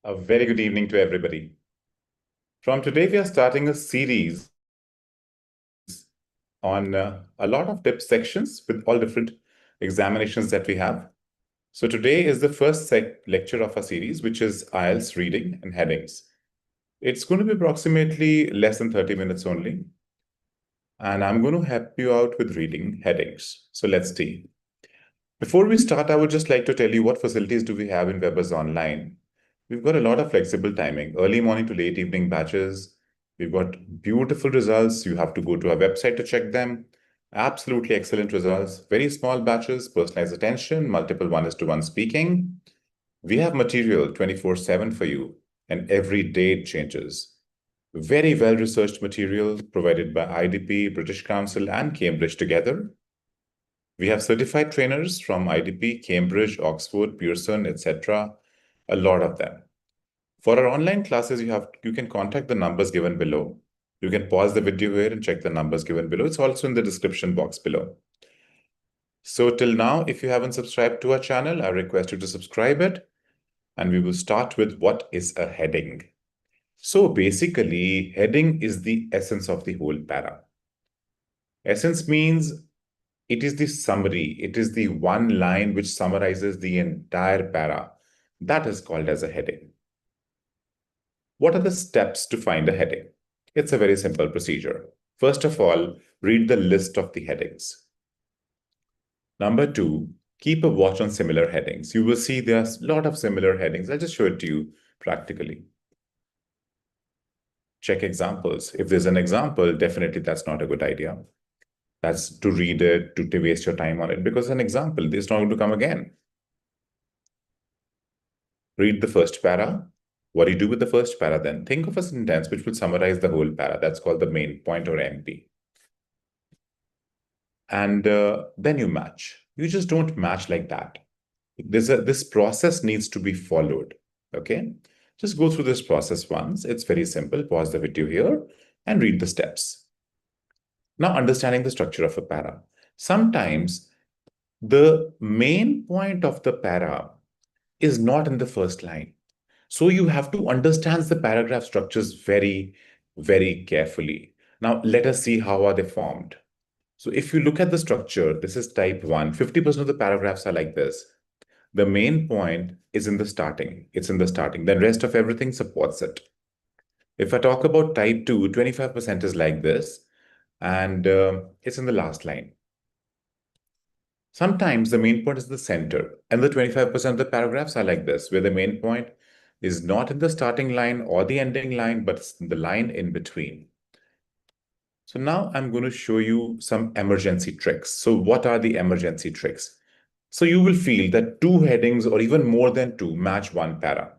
A very good evening to everybody. From today, we are starting a series on a lot of tip sections with all different examinations that we have. So today is the first lecture of our series, which is IELTS Reading and Headings. It's going to be approximately less than 30 minutes only. And I'm going to help you out with reading headings. So let's see. Before we start, I would just like to tell you what facilities do we have in Webberz Online. We've got a lot of flexible timing, early morning to late evening batches. We've got beautiful results. You have to go to our website to check them. Absolutely excellent results. Very small batches, personalized attention, multiple one-to-one speaking. We have material 24/7 for you, and every day it changes. Very well-researched material provided by IDP, British Council, and Cambridge together. We have certified trainers from IDP, Cambridge, Oxford, Pearson, etc. A lot of them. For our online classes, you can contact the numbers given below. You can pause the video here and check the numbers given below. It's also in the description box below. So till now, if you haven't subscribed to our channel, I request you to subscribe it. And we will start with what is a heading. So basically, heading is the essence of the whole para. Essence means it is the summary. It is the one line which summarizes the entire para. That is called as a heading. What are the steps to find a heading? It's a very simple procedure. First of all, read the list of the headings. Number two, keep a watch on similar headings. You will see there's a lot of similar headings. I'll just show it to you practically. Check examples. If there's an example, definitely that's not a good idea. That's to read it, to waste your time on it, because an example, it's not going to come again. Read the first para. What do you do with the first para then? Think of a sentence which will summarize the whole para. That's called the main point or MP. And then you match. You just don't match like that. This process needs to be followed. Okay? Just go through this process once. It's very simple. Pause the video here and read the steps. Now, understanding the structure of a para. Sometimes the main point of the para is not in the first line. So you have to understand the paragraph structures very, very carefully. Now, let us see how are they formed. So if you look at the structure, this is type 1. 50% of the paragraphs are like this. The main point is in the starting. It's in the starting. Then rest of everything supports it. If I talk about type 2, 25% is like this. And it's in the last line. Sometimes the main point is the center, and the 25% of the paragraphs are like this, where the main point is not in the starting line or the ending line, but it's in the line in between. So now I'm going to show you some emergency tricks. So what are the emergency tricks? So you will feel that two headings or even more than two match one para.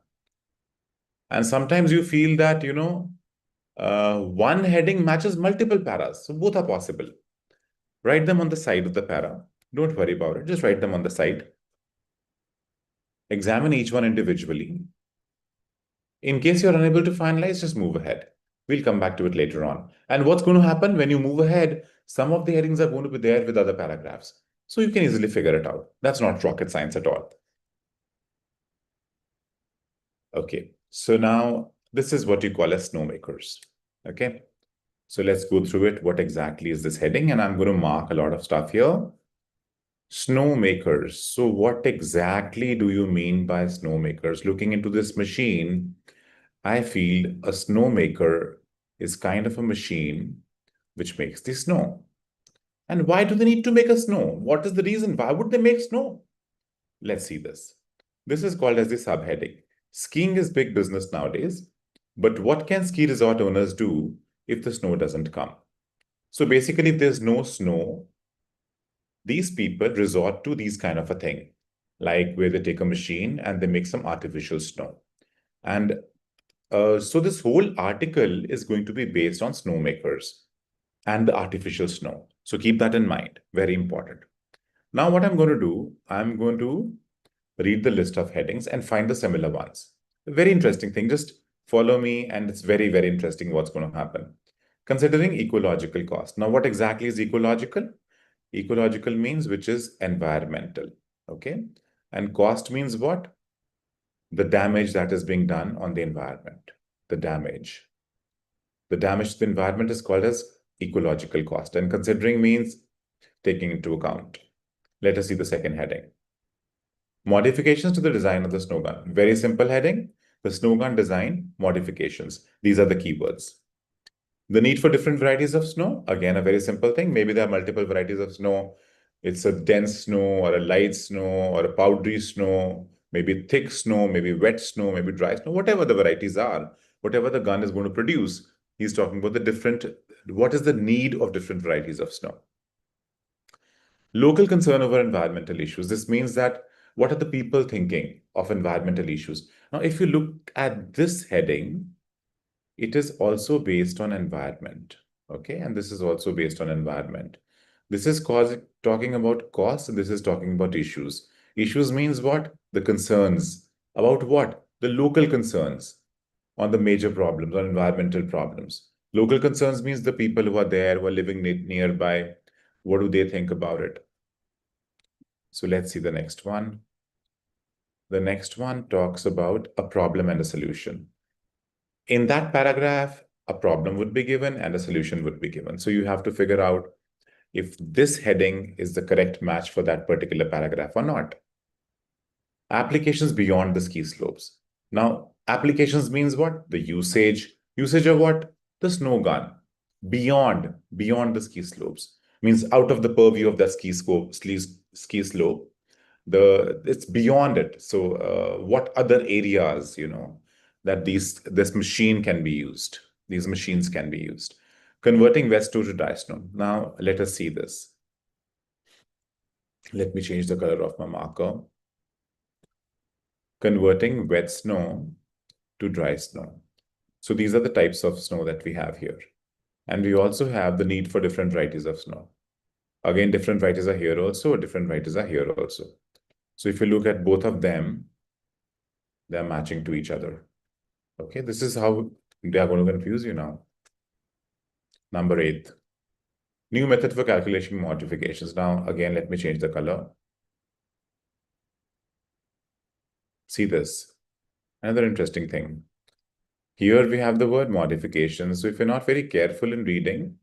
And sometimes you feel that, one heading matches multiple paras. So both are possible. Write them on the side of the para. Don't worry about it. Just write them on the side. Examine each one individually. In case you're unable to finalize, just move ahead. We'll come back to it later on. And what's going to happen when you move ahead, some of the headings are going to be there with other paragraphs. So you can easily figure it out. That's not rocket science at all. Okay, so now this is what you call as snowmakers. Okay, so let's go through it. What exactly is this heading? And I'm going to mark a lot of stuff here. Snowmakers. So what exactly do you mean by snowmakers? Looking into this machine, I feel a snowmaker is kind of a machine which makes the snow. And why do they need to make a snow? What is the reason? Why would they make snow? Let's see this. This is called as the subheading. Skiing is big business nowadays, but what can ski resort owners do if the snow doesn't come? So basically, if there's no snow, these people resort to these kind of a thing, like where they take a machine and they make some artificial snow. And so this whole article is going to be based on snowmakers and the artificial snow. So keep that in mind, very important. Now what I'm going to do, I'm going to read the list of headings and find the similar ones. A very interesting thing, just follow me and it's very, very interesting what's going to happen. Considering ecological cost. Now what exactly is ecological? Ecological means which is environmental, okay? And cost means what? the damage that is being done on the environment. The damage. The damage to the environment is called as ecological cost, and considering means taking into account. Let us see the second heading. Modifications to the design of the snow gun. Very simple heading. The snow gun design modifications. These are the keywords. The need for different varieties of snow. Again, a very simple thing. Maybe there are multiple varieties of snow. It's a dense snow or a light snow or a powdery snow, maybe thick snow, maybe wet snow, maybe dry snow, whatever the varieties are, whatever the gun is going to produce. He's talking about the different, what is the need of different varieties of snow. Local concern over environmental issues. This means that what are the people thinking of environmental issues? Now, if you look at this heading, it is also based on environment. Okay, and this is also based on environment. This is talking about costs, and this is talking about issues. Issues means what? The concerns. About what? The local concerns on the major problems, on environmental problems. Local concerns means the people who are there, who are living nearby. What do they think about it? So let's see the next one. The next one talks about a problem and a solution. In that paragraph, a problem would be given and a solution would be given. So you have to figure out if this heading is the correct match for that particular paragraph or not. Applications beyond the ski slopes. Now, applications means what? The usage. Usage of what? The snow gun. Beyond the ski slopes. Means out of the purview of the ski slope. It's beyond it. So what other areas, that this machine can be used? These machines can be used. Converting wet snow to dry snow. Now, let us see this. Let me change the color of my marker. Converting wet snow to dry snow. So these are the types of snow that we have here. And we also have the need for different varieties of snow. Again, different varieties are here also, different varieties are here also. So if you look at both of them, they're matching to each other. Okay, this is how they are going to confuse you now. Number 8. New method for calculation modifications. Now, again, let me change the color. See this. Another interesting thing. Here we have the word modification. So if you're not very careful in reading,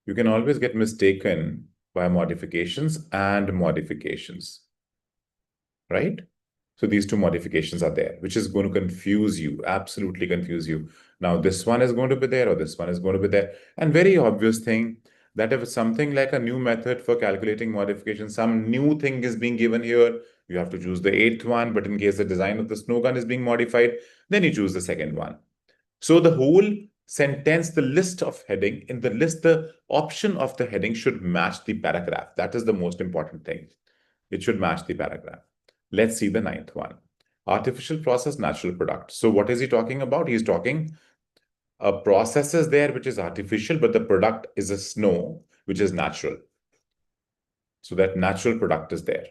you can always get mistaken by modifications and modifications, right? So these two modifications are there, which is going to confuse you, absolutely confuse you. Now, this one is going to be there or this one is going to be there. And very obvious thing that if it's something like a new method for calculating modification, some new thing is being given here, you have to choose the 8th one. But in case the design of the snow gun is being modified, then you choose the 2nd one. So the whole sentence, the list of heading, in the list, the option of the heading should match the paragraph. That is the most important thing. It should match the paragraph. Let's see the 9th one. Artificial process, natural product. So what is he talking about? He's talking a process is there which is artificial, but the product is a snow, which is natural. So that natural product is there.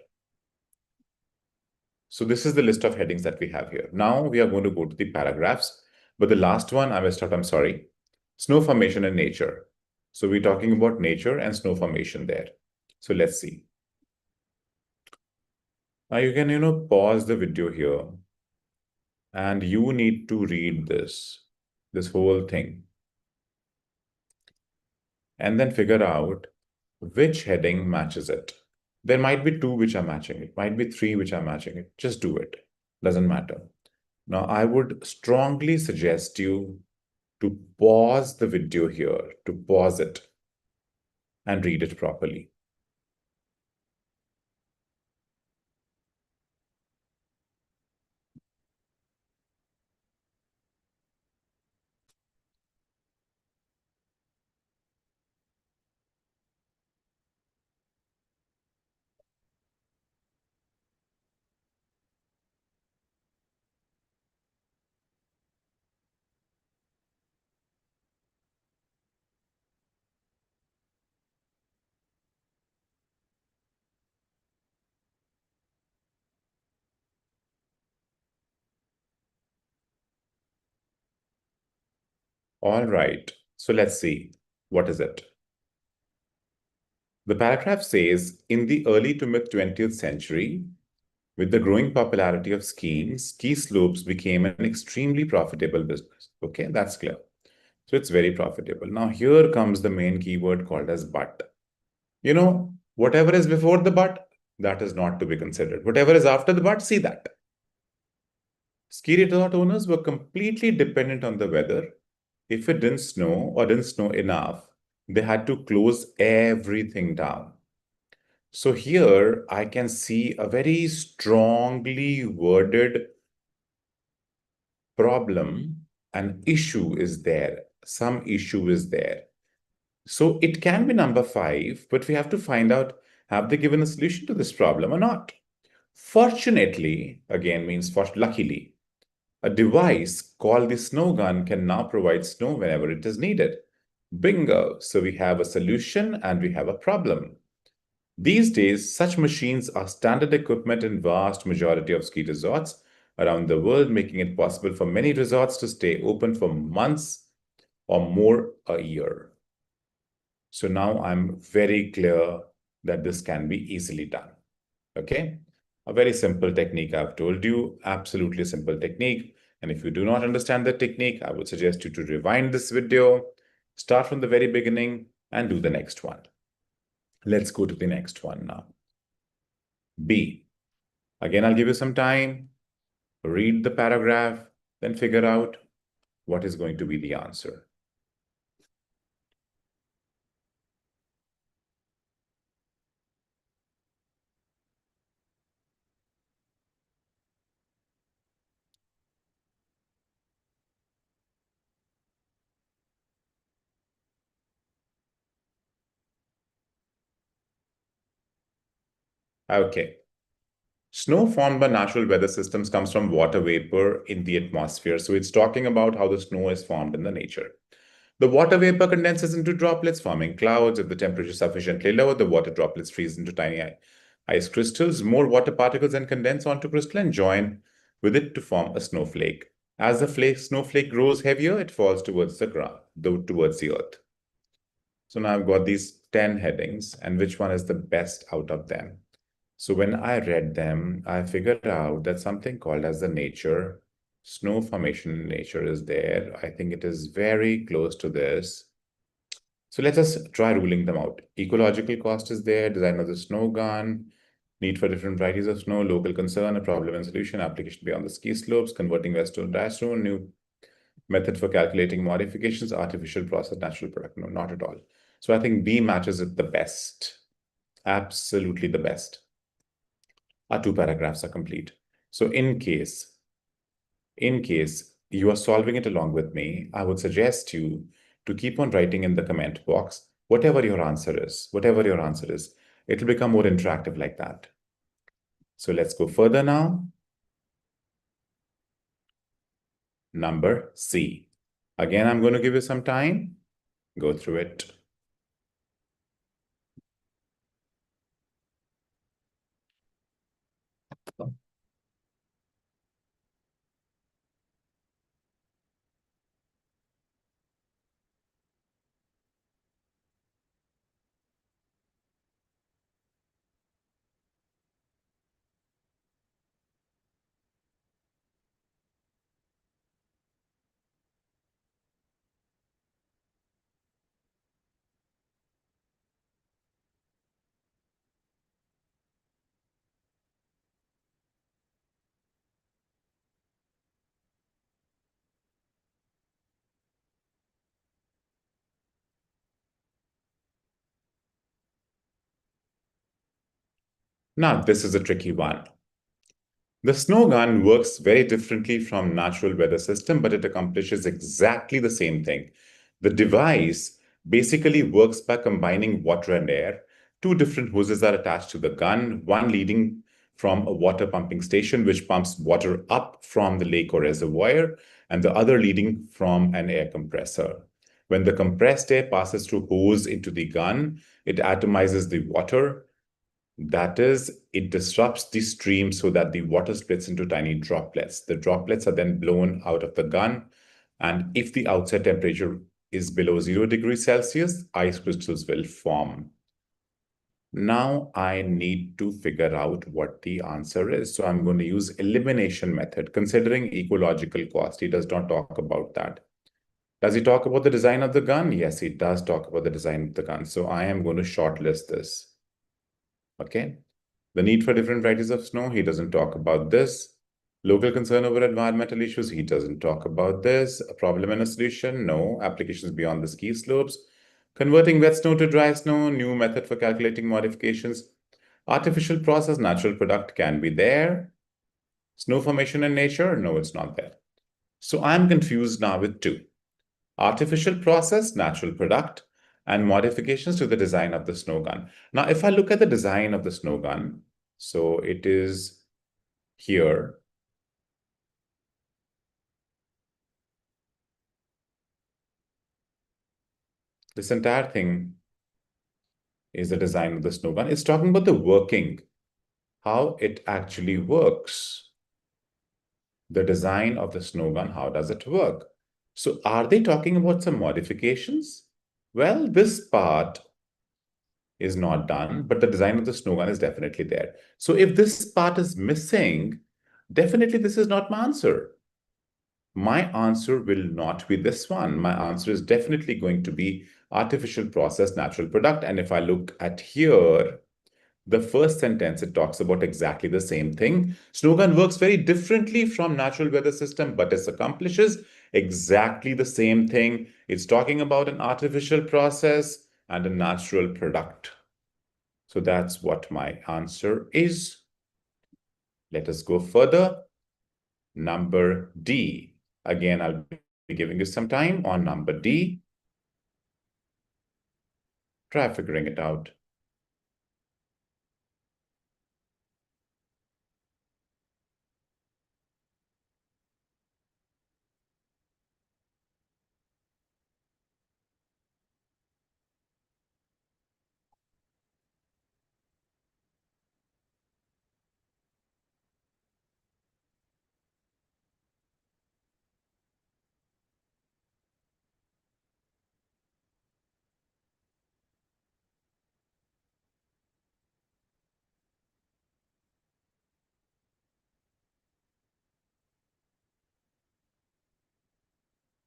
So this is the list of headings that we have here. Now we are going to go to the paragraphs. But the last one, I messed up, I'm sorry. Snow formation and nature. So we're talking about nature and snow formation there. So let's see. Now you can, pause the video here. And you need to read this whole thing. And then figure out which heading matches it. There might be 2 which are matching it. Might be 3 which are matching it. Just do it. Doesn't matter. Now, I would strongly suggest you to pause the video here, to pause it and read it properly. All right, so let's see. What is it? The paragraph says, in the early to mid 20th century, With the growing popularity of skiing, ski slopes became an extremely profitable business. Okay, that's clear. So it's very profitable. Now, here comes the main keyword called as but. Whatever is before the but, that is not to be considered. Whatever is after the but, see that. Ski resort owners were completely dependent on the weather. If it didn't snow or didn't snow enough, they had to close everything down. So here I can see a very strongly worded problem. An issue is there. Some issue is there. So it can be number 5, but we have to find out, have they given a solution to this problem or not? Fortunately, again means luckily, a device called the snow gun can now provide snow whenever it is needed. Bingo! So we have a solution and we have a problem. These days, such machines are standard equipment in vast majority of ski resorts around the world, making it possible for many resorts to stay open for months or more a year. So now I'm very clear that this can be easily done. Okay? A very simple technique I've told you, absolutely simple technique. And if you do not understand the technique, I would suggest you to rewind this video, start from the very beginning, and do the next one. Let's go to the next one now. B. Again, I'll give you some time, read the paragraph, then figure out what is going to be the answer. Okay. Snow formed by natural weather systems comes from water vapor in the atmosphere. So it's talking about how the snow is formed in the nature. The water vapor condenses into droplets, forming clouds. If the temperature is sufficiently low, the water droplets freeze into tiny ice crystals. More water particles then condense onto crystal and join with it to form a snowflake. As the snowflake grows heavier, it falls towards the ground, towards the earth. So now I've got these 10 headings, and which one is the best out of them? So when I read them, I figured out that something called as the nature, snow formation in nature is there. I think it is very close to this. So let us try ruling them out. Ecological cost is there, design of the snow gun, need for different varieties of snow, local concern, a problem and solution, application beyond the ski slopes, converting wet stone to dry stone, new method for calculating modifications, artificial process, natural product. No, not at all. So I think B matches it the best. Absolutely the best. Our 2 paragraphs are complete. So in case you are solving it along with me, I would suggest you to keep on writing in the comment box, whatever your answer is, it will become more interactive like that. So let's go further now. Number C. Again, I'm going to give you some time. Go through it. Now, this is a tricky one. The snow gun works very differently from natural weather system, but it accomplishes exactly the same thing. The device basically works by combining water and air. 2 different hoses are attached to the gun, one leading from a water pumping station, which pumps water up from the lake or reservoir, and the other leading from an air compressor. When the compressed air passes through hose into the gun, it atomizes the water. That is, it disrupts the stream so that the water splits into tiny droplets. The droplets are then blown out of the gun. And if the outside temperature is below 0 degrees Celsius, ice crystals will form. Now I need to figure out what the answer is. So I'm going to use elimination method, considering ecological cost. He does not talk about that. Does he talk about the design of the gun? Yes, he does talk about the design of the gun. So I am going to shortlist this. Okay. The need for different varieties of snow, he doesn't talk about this. Local concern over environmental issues, he doesn't talk about this. A problem and a solution, no. Applications beyond the ski slopes. Converting wet snow to dry snow, new method for calculating modifications. Artificial process, natural product can be there. Snow formation in nature, no, it's not there. So I'm confused now with two. Artificial process, natural product, and modifications to the design of the snow gun. Now, if I look at the design of the snow gun, so it is here. This entire thing is the design of the snow gun. It's talking about the working, how it actually works. The design of the snow gun, how does it work? So are they talking about some modifications? Well, this part is not done, but the design of the snow gun is definitely there. So if this part is missing, definitely this is not my answer. My answer will not be this one. My answer is definitely going to be artificial process, natural product. And if I look at here, the first sentence, it talks about exactly the same thing. Snow gun works very differently from natural weather system, but it accomplishes exactly the same thing. It's talking about an artificial process and a natural product. So that's what my answer is. Let us go further. Number D. Again, I'll be giving you some time on number D. Try figuring it out.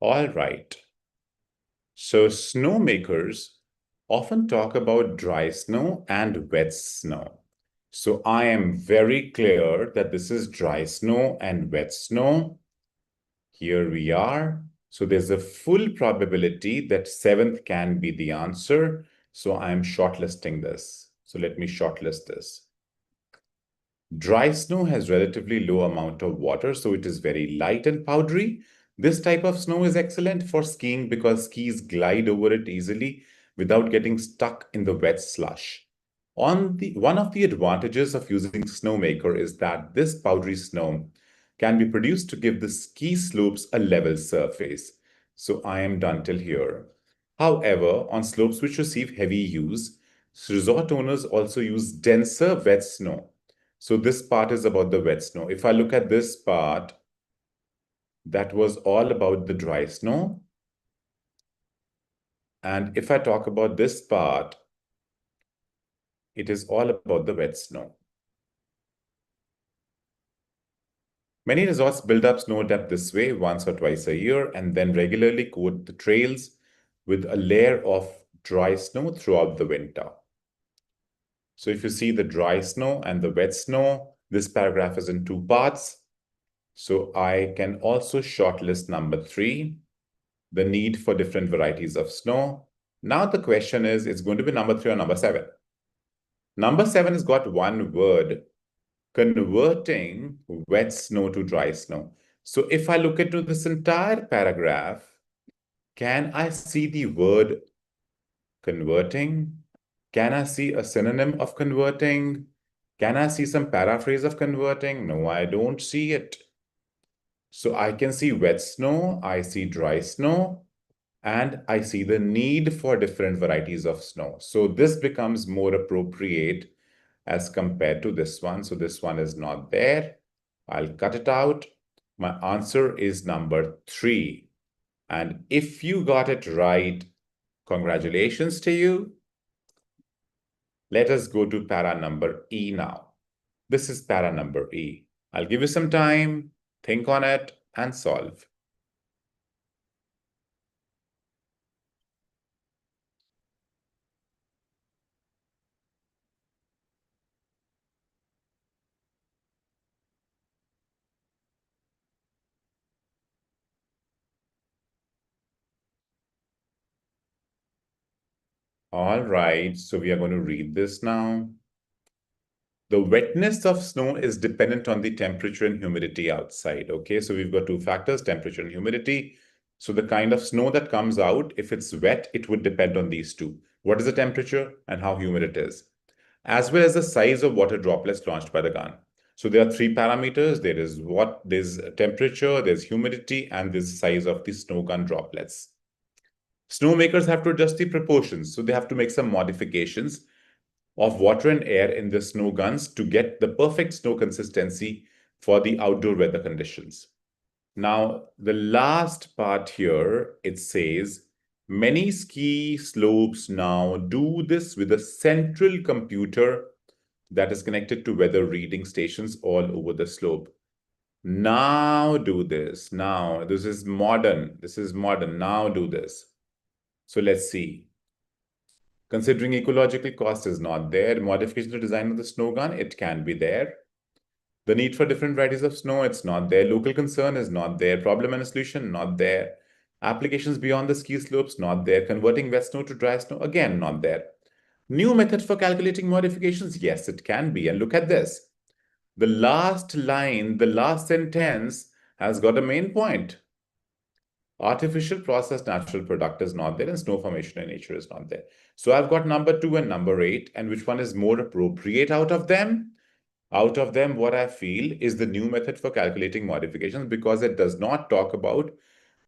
All right. So snowmakers often talk about dry snow and wet snow. So I am very clear that this is dry snow and wet snow. Here we are. So there's a full probability that seventh can be the answer. So I'm shortlisting this. So let me shortlist this. Dry snow has relatively low amount of water, so it is very light and powdery. This type of snow is excellent for skiing because skis glide over it easily without getting stuck in the wet slush. One of the advantages of using Snowmaker is that this powdery snow can be produced to give the ski slopes a level surface. So I am done till here. However, on slopes which receive heavy use, resort owners also use denser wet snow. So this part is about the wet snow. If I look at this part, that was all about the dry snow. And if I talk about this part, it is all about the wet snow. Many resorts build up snow depth this way once or twice a year and then regularly coat the trails with a layer of dry snow throughout the winter. So if you see the dry snow and the wet snow, this paragraph is in two parts. So I can also shortlist number 3, the need for different varieties of snow. Now the question is, it's going to be number 3 or number 7. Number 7 has got one word, converting wet snow to dry snow. So if I look into this entire paragraph, can I see the word converting? Can I see a synonym of converting? Can I see some paraphrase of converting? No, I don't see it. So I can see wet snow, I see dry snow, and I see the need for different varieties of snow. So this becomes more appropriate as compared to this one. So this one is not there. I'll cut it out. My answer is number 3. And if you got it right, congratulations to you. Let us go to para number E now. This is para number E. I'll give you some time, think on it, and solve. All right, so we are going to read this now. The wetness of snow is dependent on the temperature and humidity outside. Okay, so we've got two factors, temperature and humidity. So the kind of snow that comes out, if it's wet, it would depend on these two. What is the temperature and how humid it is, as well as the size of water droplets launched by the gun. So there are three parameters. There's temperature, there's humidity, and there's the size of the snow gun droplets. Snowmakers have to adjust the proportions, so they have to make some modifications of water and air in the snow guns to get the perfect snow consistency for the outdoor weather conditions. Now, the last part here, it says, many ski slopes now do this with a central computer that is connected to weather reading stations all over the slope. Now do this. Now, this is modern. This is modern. Now do this. So let's see. Considering ecological cost is not there. Modification to design of the snow gun, it can be there. The need for different varieties of snow, it's not there. Local concern is not there. Problem and a solution, not there. Applications beyond the ski slopes, not there. Converting wet snow to dry snow, again, not there. New method for calculating modifications, yes, it can be. And look at this. The last line, the last sentence has got a main point. Artificial process, natural product is not there, and snow formation in nature is not there. So I've got number 2 and number 8, and which one is more appropriate out of them? Out of them, what I feel is the new method for calculating modifications, because it does not talk about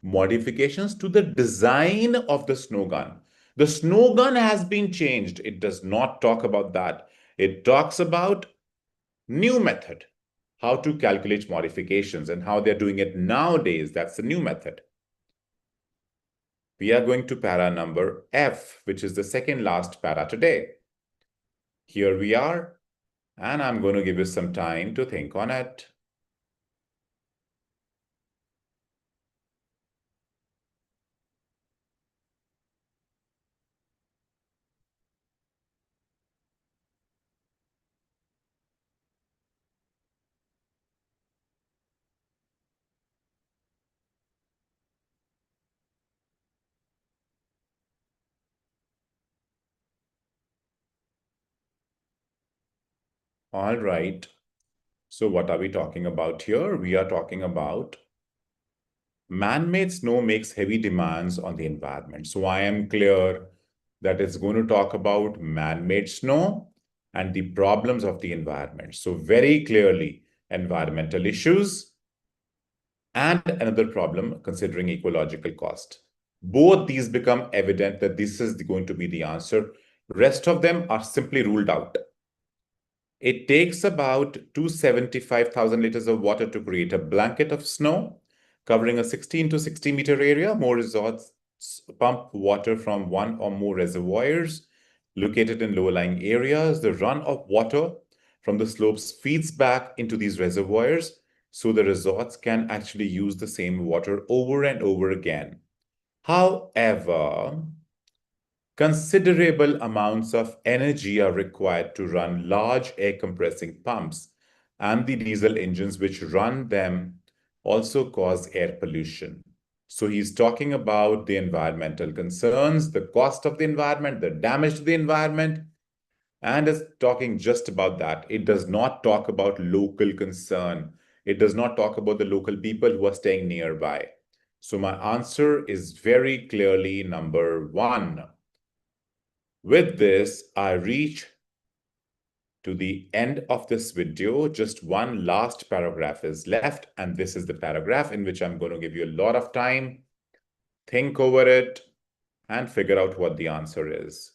modifications to the design of the snow gun. The snow gun has been changed. It does not talk about that. It talks about new method, how to calculate modifications and how they're doing it nowadays. That's the new method. We are going to para number F, which is the second last para today. Here we are, and I'm going to give you some time to think on it. All right. So what are we talking about here? We are talking about man-made snow makes heavy demands on the environment. So I am clear that it's going to talk about man-made snow and the problems of the environment. So very clearly, environmental issues and another problem considering ecological cost. Both these become evident that this is going to be the answer. Rest of them are simply ruled out. It takes about 275,000 liters of water to create a blanket of snow, covering a 16 to 60 meter area. More resorts pump water from one or more reservoirs located in low-lying areas. The run of water from the slopes feeds back into these reservoirs, so the resorts can actually use the same water over and over again. However, considerable amounts of energy are required to run large air compressing pumps, and the diesel engines which run them also cause air pollution. So he's talking about the environmental concerns, the cost of the environment, the damage to the environment, and is talking just about that. It does not talk about local concern. It does not talk about the local people who are staying nearby. So my answer is very clearly number 1. With this, I reach to the end of this video. Just one last paragraph is left, and this is the paragraph in which I'm going to give you a lot of time. Think over it and figure out what the answer is.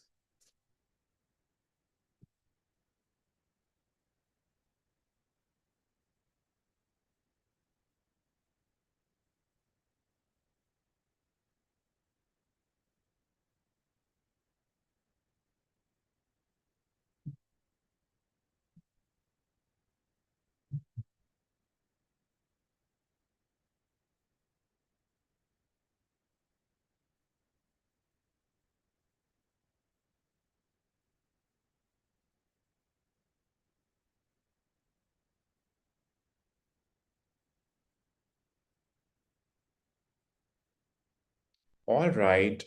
All right,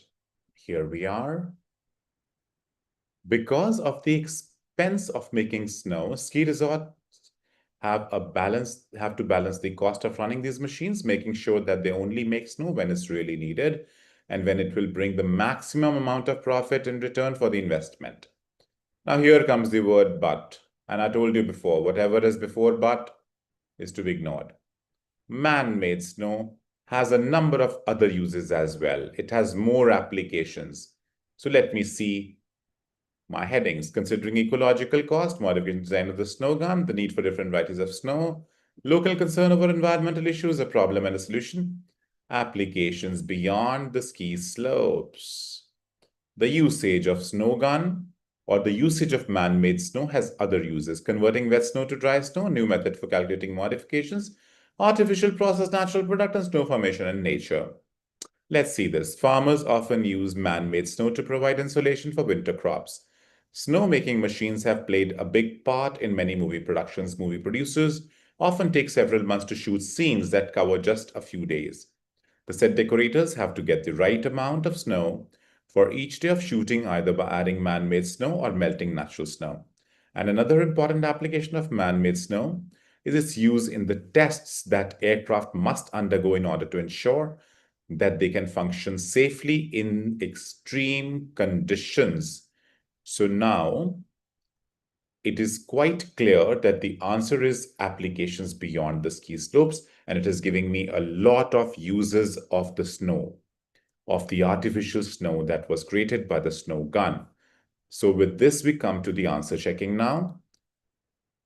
here we are. Because of the expense of making snow, ski resorts have to balance the cost of running these machines, making sure that they only make snow when it's really needed and when it will bring the maximum amount of profit in return for the investment. Now here comes the word but, and I told you before, whatever is before but is to be ignored. Man-made snow has a number of other uses as well. It has more applications. So let me see my headings: considering ecological cost, modification design of the snow gun, the need for different varieties of snow, local concern over environmental issues, a problem and a solution, applications beyond the ski slopes. The usage of snow gun or the usage of man-made snow has other uses: converting wet snow to dry snow, new method for calculating modifications, artificial process, natural product, and snow formation in nature. Let's see this. Farmers often use man-made snow to provide insulation for winter crops. Snow-making machines have played a big part in many movie productions. Movie producers often take several months to shoot scenes that cover just a few days. The set decorators have to get the right amount of snow for each day of shooting, either by adding man-made snow or melting natural snow. And another important application of man-made snow is its use in the tests that aircraft must undergo in order to ensure that they can function safely in extreme conditions. So now it is quite clear that the answer is applications beyond the ski slopes, and it is giving me a lot of uses of the snow, of the artificial snow that was created by the snow gun. So with this, we come to the answer checking now.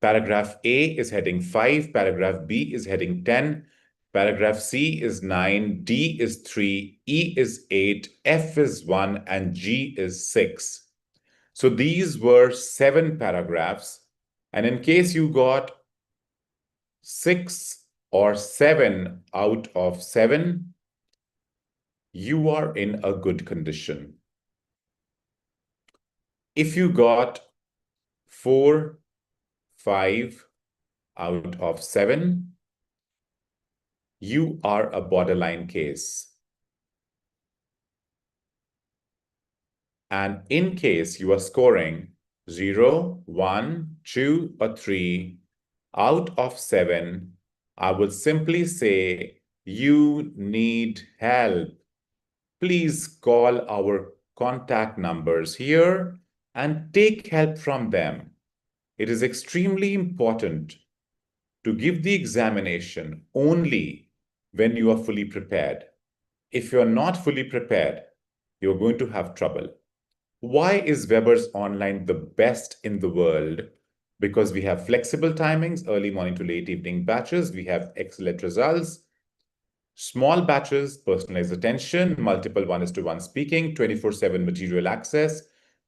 Paragraph A is heading 5, paragraph B is heading 10, paragraph C is 9, D is 3, E is 8, F is 1, and G is 6. So these were 7 paragraphs. And in case you got 6 or 7 out of 7, you are in a good condition. If you got 4, 5 out of 7, you are a borderline case. And in case you are scoring 0, 1, 2, or 3 out of 7, I would simply say you need help. Please call our contact numbers here and take help from them. It is extremely important to give the examination only when you are fully prepared. If you're not fully prepared, you're going to have trouble. Why is Webberz Online the best in the world? Because we have flexible timings, early morning to late evening batches. We have excellent results, small batches, personalized attention, multiple 1:1 speaking, 24/7 material access,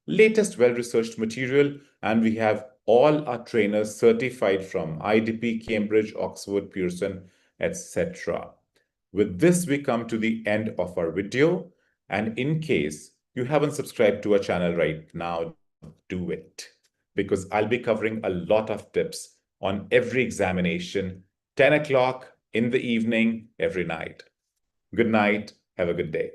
latest well-researched material, and we have all our trainers certified from IDP, Cambridge, Oxford, Pearson, etc. With this, we come to the end of our video. And in case you haven't subscribed to our channel right now, do it, because I'll be covering a lot of tips on every examination, 10 o'clock in the evening, every night. Good night. Have a good day.